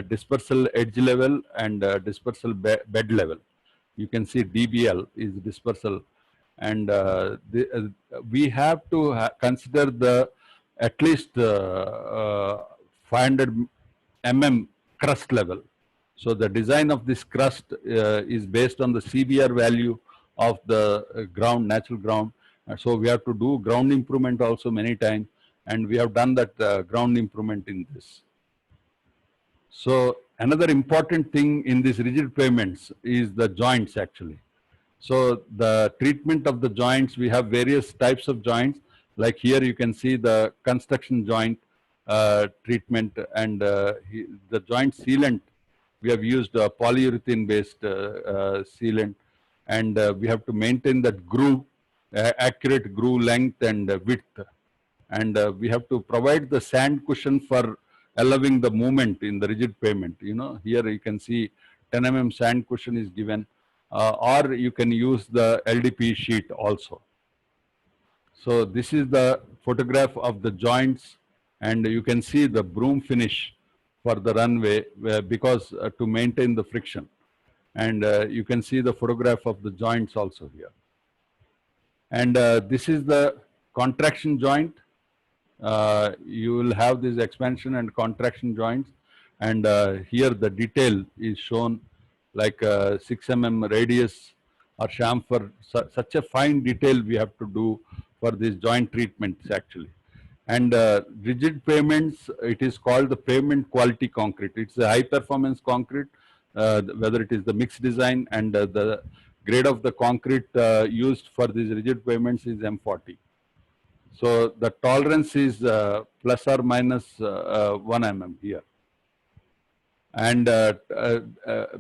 Dispersal edge level and dispersal bed level. You can see DBL is dispersal, and we have to consider the at least 500 mm crust level. So the design of this crust is based on the CBR value of the ground, natural ground. So we have to do ground improvement also many times, and we have done that ground improvement in this. So another important thing in these rigid pavements is the joints actually. So the treatment of the joints, we have various types of joints. Like here you can see the construction joint treatment, and the joint sealant. We have used polyurethane based sealant, and we have to maintain that groove, accurate groove length and width. And we have to provide the sand cushion for allowing the movement in the rigid pavement. You know, here you can see 10 mm sand cushion is given, or you can use the LDP sheet also. So this is the photograph of the joints, and you can see the broom finish for the runway because to maintain the friction. And you can see the photograph of the joints also here. And this is the contraction joint. You will have this expansion and contraction joints. And here the detail is shown, like 6 mm radius or chamfer. Such a fine detail we have to do for these joint treatments actually. And rigid pavements, it is called the pavement quality concrete. It's a high performance concrete. Whether it is the mixed design, and the grade of the concrete used for these rigid pavements is M40. So the tolerance is plus or minus 1 mm here. And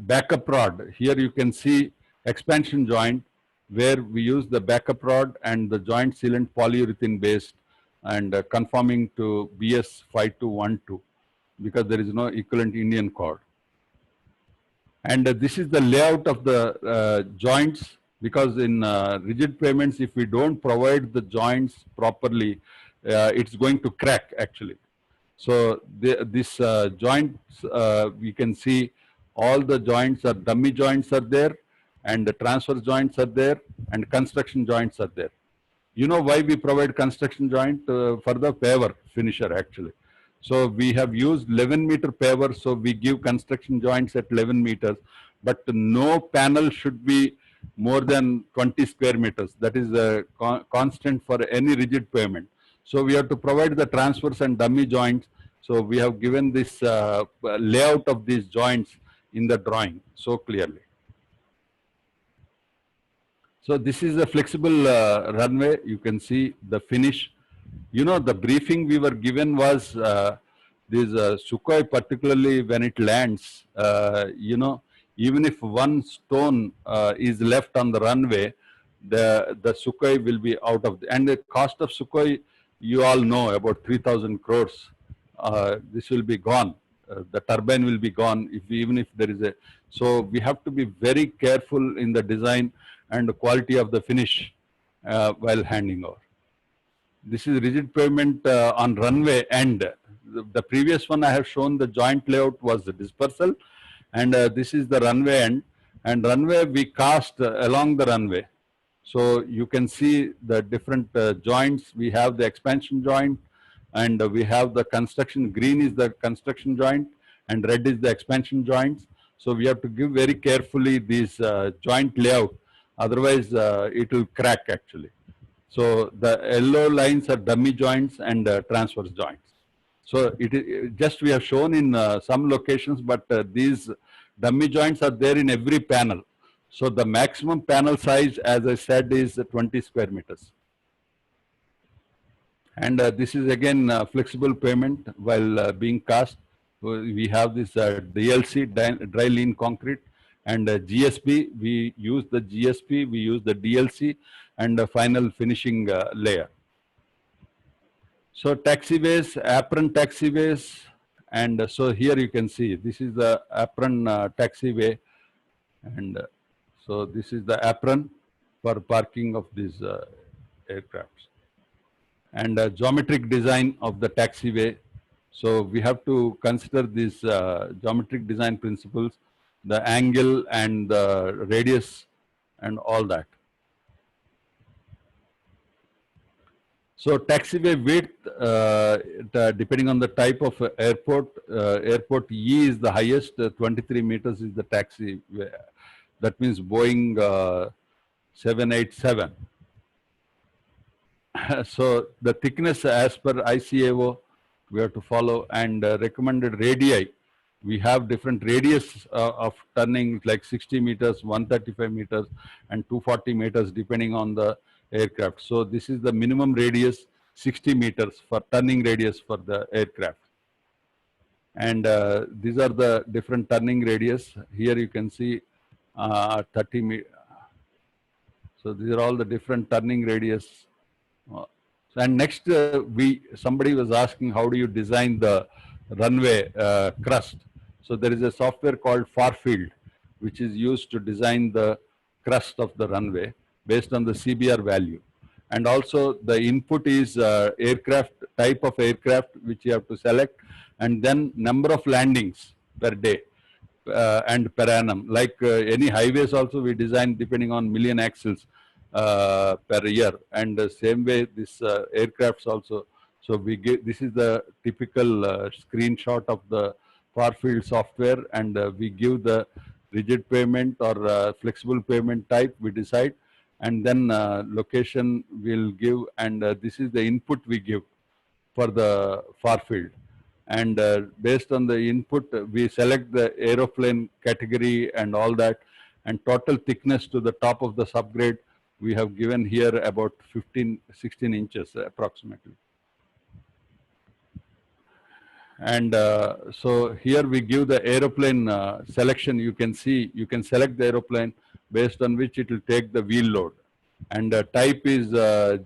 backup rod, here you can see expansion joint where we use the backup rod and the joint sealant polyurethane based, and conforming to BS 5212 because there is no equivalent Indian code. And this is the layout of the joints, because in rigid pavements, if we don't provide the joints properly, it's going to crack actually. So this joints, we can see all the joints are dummy joints are there, and the transverse joints are there, and construction joints are there. You know why we provide construction joint for the paver finisher actually. So we have used 11-meter paver, so we give construction joints at 11 meters, but no panel should be more than 20 square meters. That is a constant for any rigid pavement. So we have to provide the transverse and dummy joints. So we have given this layout of these joints in the drawing so clearly. So this is a flexible runway. You can see the finish. You know, the briefing we were given was this Sukhoi, particularly when it lands, you know, even if one stone is left on the runway, the Sukhoi will be out of the, and the cost of Sukhoi, you all know, about 3,000 crores. This will be gone. The turbine will be gone even if there is a, so we have to be very careful in the design and the quality of the finish while handing over. This is rigid pavement on runway end. The previous one I have shown the joint layout was the dispersal, and this is the runway end. And runway we cast along the runway. So you can see the different joints. We have the expansion joint, and we have the construction. Green is the construction joint, and red is the expansion joints. So we have to give very carefully these joint layout. Otherwise, it will crack actually. So the yellow lines are dummy joints and transverse joints. So it is just we have shown in some locations, but these dummy joints are there in every panel. So the maximum panel size, as I said, is 20 square meters. And this is again flexible pavement while being cast. We have this DLC, dry lean concrete, and GSP. We use the GSP, we use the DLC, and the final finishing layer. So taxiways, apron taxiways, and so here you can see this is the apron taxiway, and so this is the apron for parking of these aircrafts, and geometric design of the taxiway. So we have to consider these geometric design principles, the angle and the radius and all that. So taxiway width, depending on the type of airport, airport E is the highest, 23 meters is the taxiway. That means Boeing 787. So the thickness as per ICAO, we have to follow, and recommended radii. We have different radius of turning, like 60 meters, 135 meters, and 240 meters, depending on the aircraft. So this is the minimum radius, 60 meters for turning radius for the aircraft. And these are the different turning radius. Here you can see 30 meters. So these are all the different turning radius. And next, somebody was asking, how do you design the runway crust? So there is a software called FarField, which is used to design the crust of the runway based on the CBR value. And also the input is aircraft, type of aircraft which you have to select, and then number of landings per day and per annum. Like any highways also we design depending on million axles per year, and the same way this aircrafts also. So we give, this is the typical screenshot of the FarField software, and we give the rigid pavement or flexible pavement type we decide, and then location we'll give, and this is the input we give for the FarField. And based on the input, we select the aeroplane category and all that, and total thickness to the top of the subgrade we have given here about 16 inches approximately. And so here we give the aeroplane selection. You can see, you can select the aeroplane based on which it will take the wheel load. And type is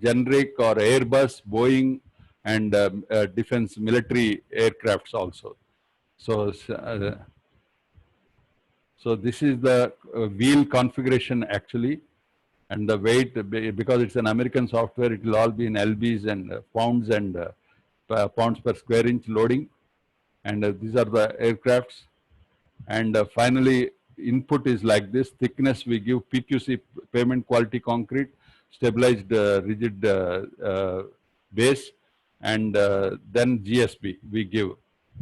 generic or Airbus, Boeing, and defense military aircrafts also. So, so this is the wheel configuration actually, and the weight, because it's an American software, it will all be in lbs and pounds and pounds per square inch loading. And these are the aircrafts. And finally, input is like this. Thickness we give PQC, pavement quality concrete, stabilized rigid base, and then GSB we give.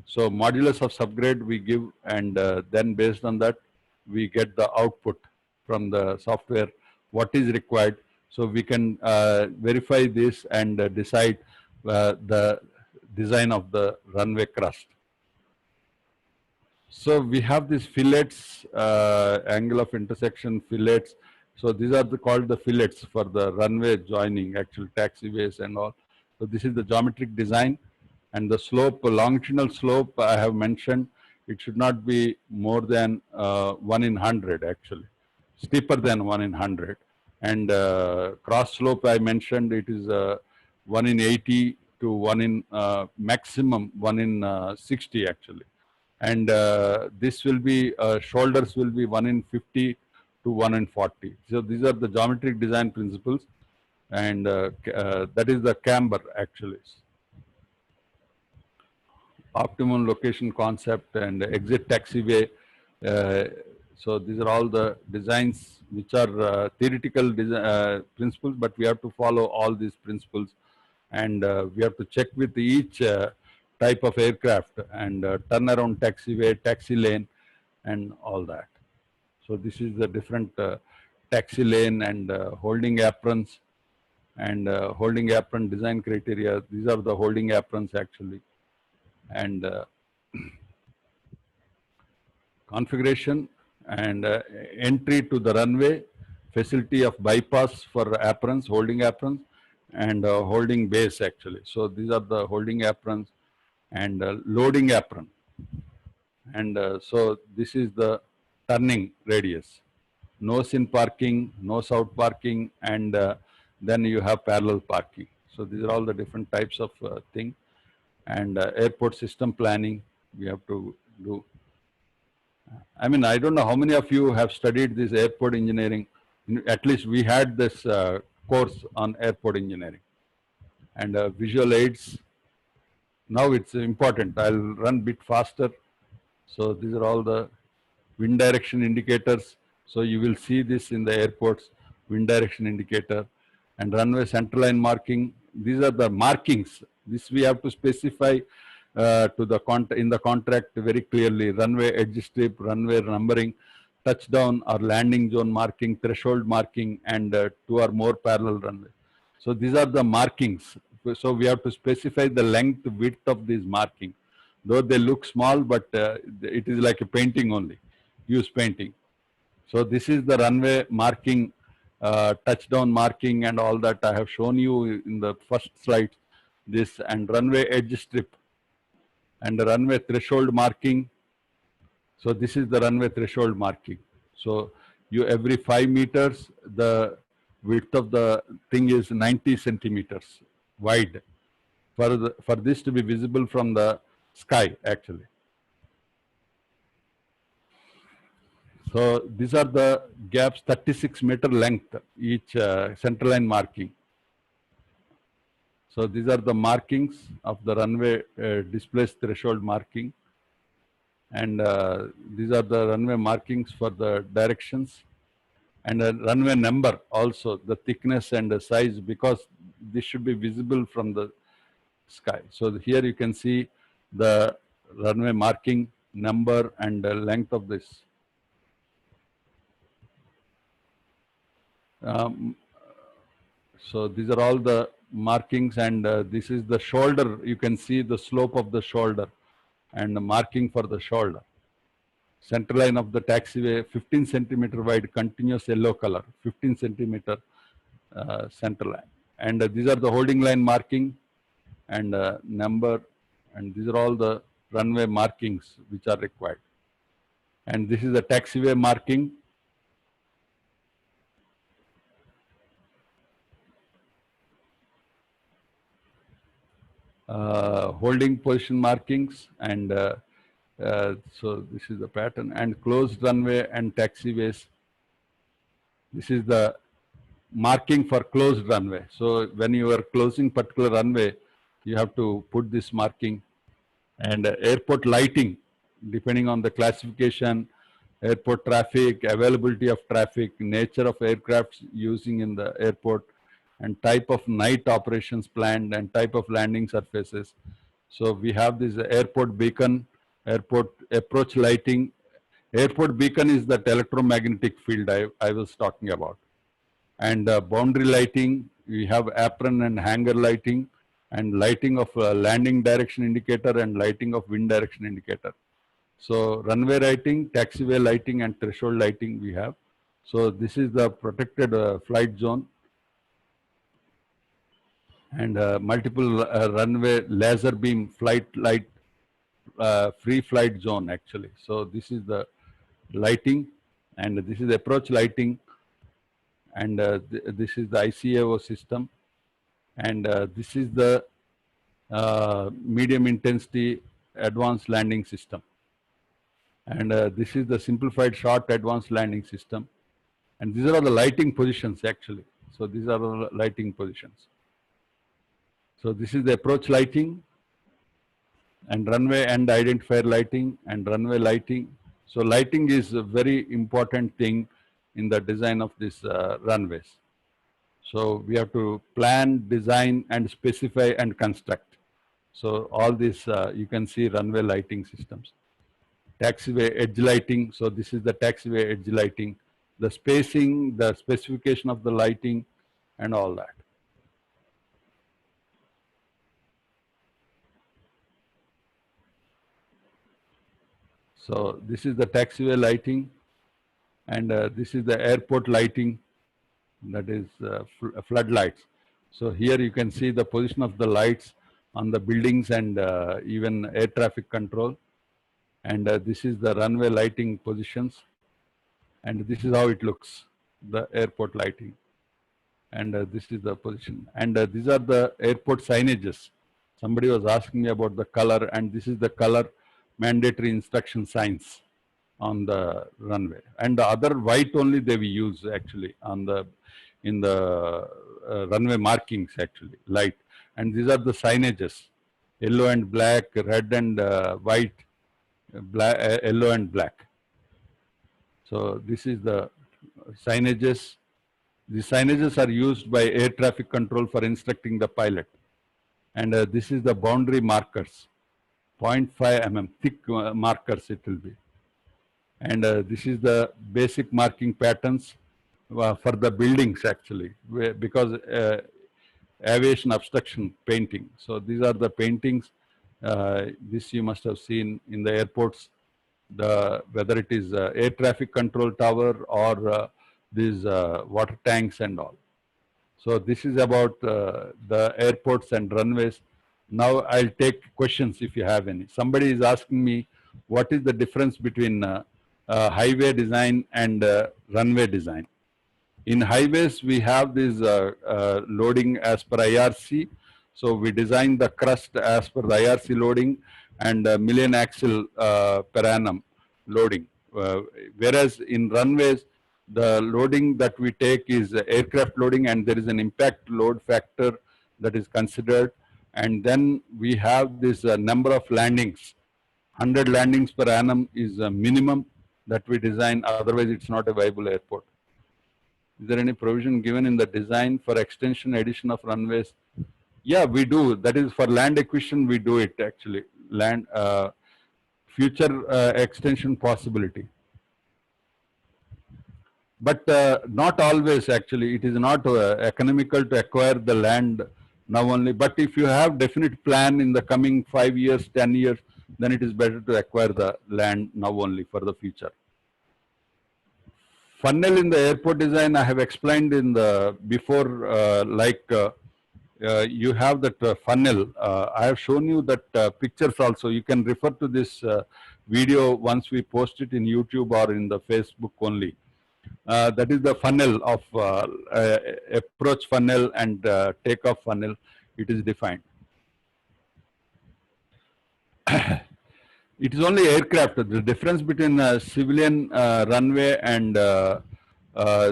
So modulus of subgrade we give, and then based on that we get the output from the software what is required. So we can verify this and decide the design of the runway crust. So we have these fillets, angle of intersection fillets. So these are called the fillets for the runway joining, actual taxiways and all. So this is the geometric design, and the slope, longitudinal slope I have mentioned, it should not be more than 1 in 100 actually, steeper than 1 in 100. And cross slope I mentioned, it is 1 in 80 to 1 in maximum 1 in 60 actually. And this will be shoulders will be 1 in 50 to 1 in 40. So these are the geometric design principles, and that is the camber actually. Optimum location concept and exit taxiway. So these are all the designs which are theoretical principles, but we have to follow all these principles, and we have to check with each type of aircraft, and turnaround taxiway, taxi lane, and all that. So this is the different taxi lane and holding aprons, and holding apron design criteria. These are the holding aprons actually. And configuration and entry to the runway, facility of bypass for aprons, holding aprons, and holding base actually. So these are the holding aprons and loading apron. And so this is the turning radius. Nose in parking, nose out parking, and then you have parallel parking. So these are all the different types of thing. And airport system planning we have to do. I mean, I don't know how many of you have studied this airport engineering. At least we had this course on airport engineering. And visual aids, now it's important. I'll run a bit faster. So these are all the wind direction indicators. So you will see this in the airports, wind direction indicator, and runway centerline marking. These are the markings. This we have to specify to the in the contract very clearly. Runway edge strip, runway numbering, touchdown or landing zone marking, threshold marking, and 2 or more parallel runway. So these are the markings. So we have to specify the length, width of these markings. Though they look small, but it is like a painting only, use painting. So this is the runway marking, touchdown marking, and all that I have shown you in the first slide. This and runway edge strip and the runway threshold marking. So this is the runway threshold marking. So you every 5 meters, the width of the thing is 90 centimeters wide for this to be visible from the sky actually. So these are the gaps, 36-meter length each centerline marking. So these are the markings of the runway displaced threshold marking, and these are the runway markings for the directions, and the runway number also, the thickness and the size, because this should be visible from the sky. So here you can see the runway marking number and the length of this. So these are all the markings, and this is the shoulder. You can see the slope of the shoulder and the marking for the shoulder. Center line of the taxiway, 15 centimeter wide, continuous yellow color, 15 centimeter center line. And these are the holding line marking and number, and these are all the runway markings which are required. And this is the taxiway marking. Holding position markings, and so this is the pattern, and closed runway and taxiways. This is the marking for closed runway. So when you are closing particular runway, you have to put this marking. And airport lighting, depending on the classification, airport traffic, availability of traffic, nature of aircrafts using in the airport, and type of night operations planned, and type of landing surfaces. So we have this airport beacon, airport approach lighting. Airport beacon is that electromagnetic field I was talking about. And boundary lighting, we have apron and hangar lighting, and lighting of landing direction indicator and lighting of wind direction indicator. So runway lighting, taxiway lighting, and threshold lighting we have. So this is the protected flight zone, and multiple runway laser beam flight light free flight zone actually. So this is the lighting, and this is approach lighting, and this is the ICAO system, and this is the medium intensity advanced landing system, and this is the simplified short advanced landing system, and these are the lighting positions actually. So these are the lighting positions. So this is the approach lighting, and runway and identifier lighting, and runway lighting. So lighting is a very important thing in the design of these runways. So we have to plan, design, and specify and construct. So all this you can see runway lighting systems. Taxiway edge lighting. So this is the taxiway edge lighting, the spacing, the specification of the lighting, and all that. So this is the taxiway lighting, and this is the airport lighting, that is floodlights. So here you can see the position of the lights on the buildings and even air traffic control. And this is the runway lighting positions, and this is how it looks, the airport lighting. And this is the position. And these are the airport signages. Somebody was asking me about the color, and this is the color mandatory instruction signs on the runway. And the other white only they will use actually on the in the runway markings actually, light. And these are the signages, yellow and black, red and white, black, yellow and black. So this is the signages. The signages are used by air traffic control for instructing the pilot. And this is the boundary markers, 0.5 mm thick markers it will be. And this is the basic marking patterns for the buildings actually, because aviation obstruction painting. So these are the paintings. This you must have seen in the airports, whether it is air traffic control tower or these water tanks and all. So this is about the airports and runways. Now I'll take questions if you have any. Somebody is asking me, what is the difference between highway design and runway design? In highways, we have this loading as per IRC. So we design the crust as per the IRC loading and million axle per annum loading. Whereas in runways, the loading that we take is aircraft loading, and there is an impact load factor that is considered. And then we have this number of landings. 100 landings per annum is a minimum that we design, otherwise it's not a viable airport. Is there any provision given in the design for extension, addition of runways? Yeah, we do. That is for land acquisition, we do it actually. Land future extension possibility. But not always actually. It is not economical to acquire the land now only. But if you have definite plan in the coming 5 years, 10 years, then it is better to acquire the land now only for the future. Funnel in the airport design, I have explained in the before, you have that funnel. I have shown you that pictures also. You can refer to this video once we post it in YouTube or in the Facebook only. That is the funnel of approach funnel and takeoff funnel. It is defined. It is only aircraft. The difference between civilian runway and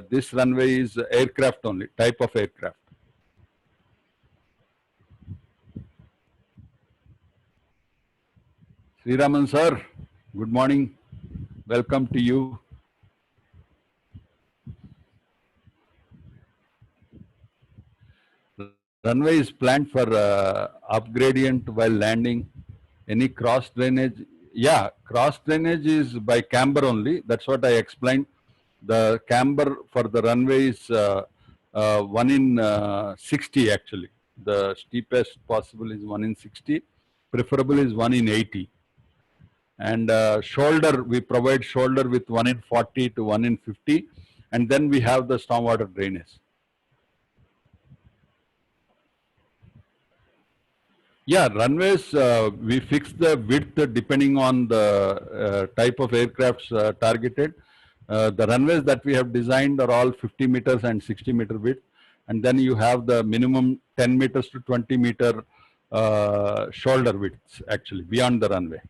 this runway is aircraft only, type of aircraft. Sriraman sir, good morning. Welcome to you. Runway is planned for up gradient while landing. Any cross drainage? Yeah, cross drainage is by camber only. That's what I explained. The camber for the runway is 1 in 60 actually. The steepest possible is 1 in 60. Preferable is 1 in 80. And shoulder, we provide shoulder with 1 in 40 to 1 in 50. And then we have the stormwater drainage. Yeah, runways, we fix the width depending on the type of aircrafts targeted. The runways that we have designed are all 50 meters and 60-meter width. And then you have the minimum 10 meters to 20-meter shoulder widths, actually, beyond the runway.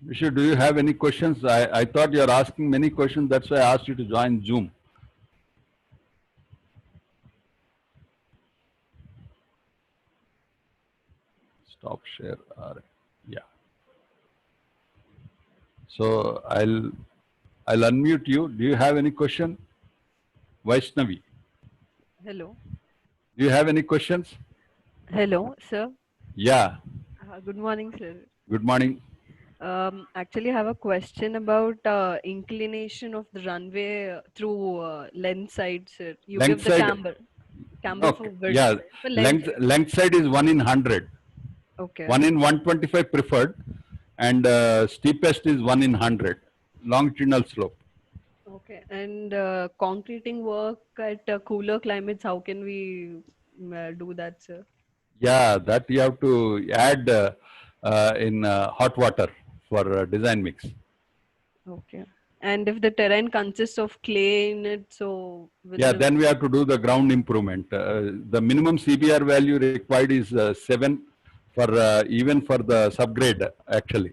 Vishu, do you have any questions? I thought you're asking many questions. That's why I asked you to join Zoom. Stop share. Yeah. So I'll unmute you. Do you have any question? Vaishnavi, Hello. do you have any questions? Hello, sir. Yeah. Good morning, sir. Good morning. Actually, I have a question about inclination of the runway through length side, sir. You Length give the side? camber for Okay. width. Yeah. For length. Length side is 1 in 100. Okay. 1 in 125 preferred, and steepest is 1 in 100. Longitudinal slope. Okay. And concreting work at cooler climates, how can we do that, sir? Yeah, that you have to add in hot water for design mix. Okay. And if the terrain consists of clay in it, so Yeah, then we have to do the ground improvement. The minimum CBR value required is 7 for even for the subgrade actually.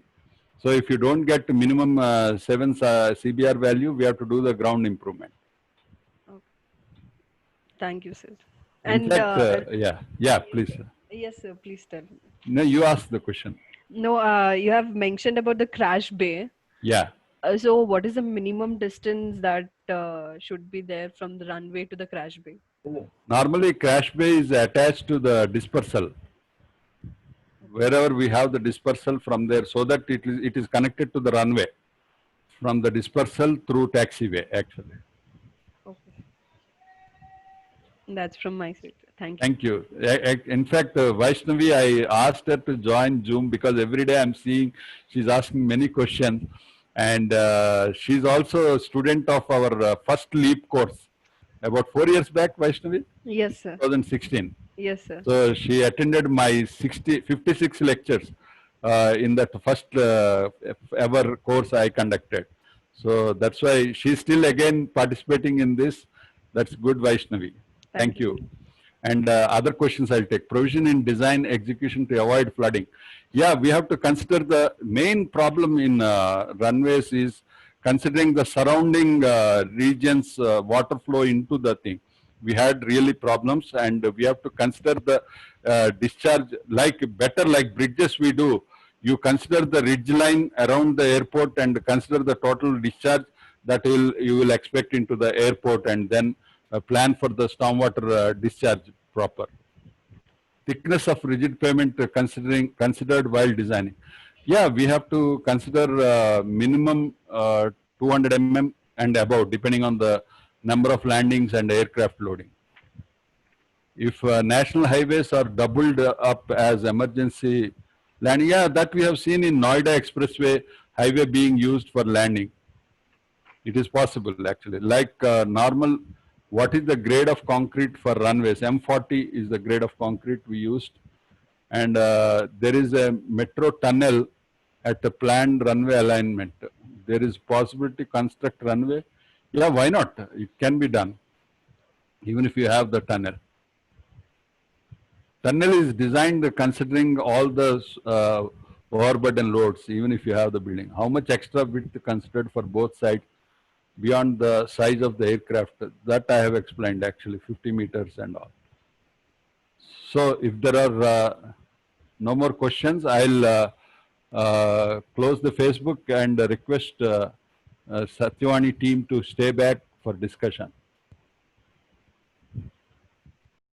So if you don't get minimum 7 CBR value, we have to do the ground improvement. okay. Thank you, sir. In And fact, yeah, please. yes, sir. Please tell me. No, you ask the question. No, you have mentioned about the crash bay. Yeah. So what is the minimum distance that should be there from the runway to the crash bay? Normally, crash bay is attached to the dispersal. Wherever we have the dispersal from there, so that it is connected to the runway from the dispersal through taxiway actually. Okay. That's from my side. Thank you. Thank you. In fact, Vaishnavi, I asked her to join Zoom because every day I'm seeing she's asking many questions, and she's also a student of our first LEAP course about 4 years back, Vaishnavi, Yes, sir. 2016. Yes, sir. So she attended my 56 lectures in that first ever course I conducted. So that's why she's still again participating in this. That's good, Vaishnavi. Thank you. And other questions I'll take. Provision in design execution to avoid flooding. Yeah, we have to consider the main problem in runways is considering the surrounding regions water flow into the thing. We had really problems, and we have to consider the discharge like bridges we do. You consider the ridge line around the airport and consider the total discharge that you will expect into the airport, and then plan for the stormwater discharge proper. Thickness of rigid pavement considered while designing. Yeah, we have to consider minimum 200 mm and above, depending on the number of landings and aircraft loading. If national highways are doubled up as emergency landing, yeah, that we have seen in Noida Expressway highway being used for landing. It is possible actually. Like normal, what is the grade of concrete for runways? M40 is the grade of concrete we used. And there is a metro tunnel at the planned runway alignment. There is possibility to construct runway. Yeah, why not? It can be done, even if you have the tunnel. Tunnel is designed considering all the overburden loads, even if you have the building. How much extra width considered for both sides beyond the size of the aircraft? That I have explained actually, 50 meters and all. So if there are no more questions, I'll close the Facebook and request Satyavani team to stay back for discussion.